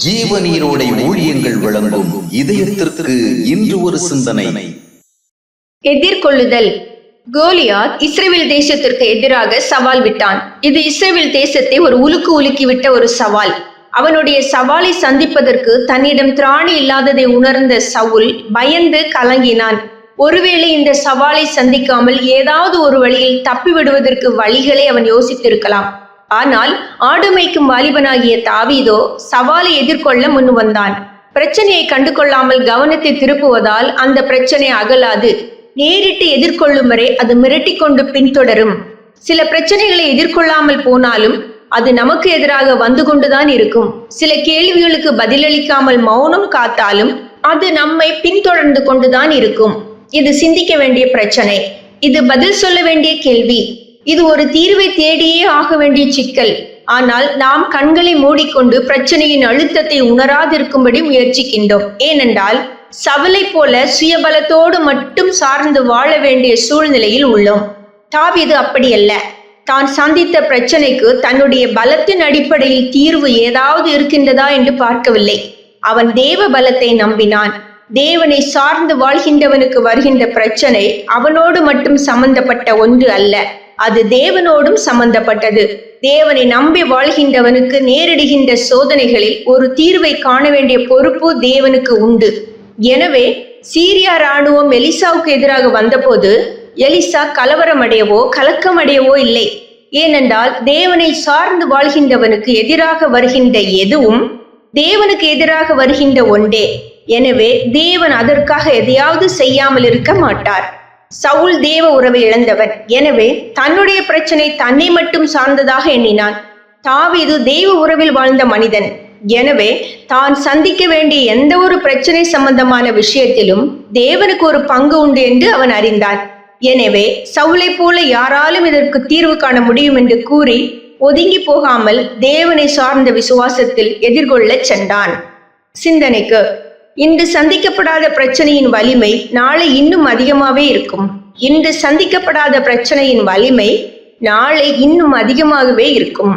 ஜீவநீரோடை ஊழியங்கள் வழங்கும் இதயத்திற்கு இன்று ஒரு சிந்தனை. எதிர்கொள்ளுதல். கோலியாத் இஸ்ரவேல் தேசத்திற்கு எதிராக சவால் விட்டான். இது இஸ்ரவேல் தேசத்தை ஒரு உலுக்கிவிட்ட ஒரு சவால். அவனுடைய சவாலை சந்திப்பதற்கு தன்னிடம் திராணி இல்லாததை உணர்ந்த சவுல் பயந்து கலங்கினான். ஒருவேளை இந்த சவாலை சந்திக்காமல் ஏதாவது ஒரு வழியில் தப்பிவிடுவதற்கு வழிகளை அவன் யோசித்திருக்கலாம். ஆனால் ஆடு மேய்க்கும் வாலிபனாகிய தாவீதோ சவாலை எதிர்கொள்ள முன் வந்தான். பிரச்சனையை கண்டு கொள்ளாமல் கவனத்தை திருப்புவதால் அந்த பிரச்சனை அகலாது. நேரிட்டு எதிர்கொள்ளும் வரை அது மிரட்டிக்கொண்டு பின்தொடரும். சில பிரச்சனைகளை எதிர்கொள்ளாமல் போனாலும் அது நமக்கு எதிராக வந்து கொண்டுதான் இருக்கும். சில கேள்விகளுக்கு பதிலளிக்காமல் மௌனம் காத்தாலும் அது நம்மை பின்தொடர்ந்து கொண்டுதான் இருக்கும். இது சிந்திக்க வேண்டிய பிரச்சனை. இது பதில் சொல்ல வேண்டிய கேள்வி. இது ஒரு தீர்வை தேடியே ஆக வேண்டிய சிக்கல். ஆனால் நாம் கண்களை மூடிக்கொண்டு பிரச்சனையின் அழுத்தத்தை உணராதிருக்கும்படி முயற்சிக்கின்றோம். ஏனென்றால் சவலை போல சுயபலத்தோடு மட்டும் சார்ந்து வாழ வேண்டிய சூழ்நிலையில் உள்ளோம். தாவீது அப்படியல்ல. தான் சந்தித்த பிரச்சனைக்கு தன்னுடைய பலத்தின் அடிப்படையில் தீர்வு ஏதாவது இருக்கின்றதா என்று பார்க்கவில்லை. அவன் தேவ பலத்தை நம்பினான். தேவனை சார்ந்து வாழ்கின்றவனுக்கு வருகின்ற பிரச்சனை அவனோடு மட்டும் சம்பந்தப்பட்ட ஒன்று அல்ல, அது தேவனோடும் சம்பந்தப்பட்டது. தேவனை நம்பி வாழ்கின்றவனுக்கு நேரிடுகின்ற சோதனைகளில் ஒரு தீர்வை காண வேண்டிய பொறுப்பு தேவனுக்கு உண்டு. எனவே சீரியா இராணுவம் எலிசாவுக்கு எதிராக வந்தபோது எலிசா கலவரமடையவோ கலக்கமடையவோ இல்லை. ஏனென்றால் தேவனை சார்ந்து வாழ்கின்றவனுக்கு எதிராக வருகின்ற எதுவும் தேவனுக்கு எதிராக வருகின்ற ஒன்றே. எனவே தேவன் அதற்காக எதையாவது செய்யாமல் இருக்க மாட்டார். சவுல் தேவ உறவை இழந்தவன். எனவே தன்னுடைய பிரச்சனை தன்னை மட்டும் சார்ந்ததாக எண்ணினான். தாவீது தேவ உறவில் வாழ்ந்த மனிதன். எனவே தான் சந்திக்க வேண்டிய எந்த ஒரு பிரச்சனை சம்பந்தமான விஷயத்திலும் தேவனுக்கு ஒரு பங்கு உண்டு என்று அவன் அறிந்தான். எனவே சவுலை போல யாராலும் இதற்கு தீர்வு காண முடியும் என்று கூறி ஒதுங்கி போகாமல் தேவனை சார்ந்த விசுவாசத்தில் எதிர்கொள்ள சென்றான். சிந்தனைக்கு. இன்று சந்திக்கப்படாத பிரச்சனையின் வலிமை நாளை இன்னும் அதிகமாகவே இருக்கும். இன்று சந்திக்கப்படாத பிரச்சனையின் வலிமை நாளை இன்னும் அதிகமாகவே இருக்கும்.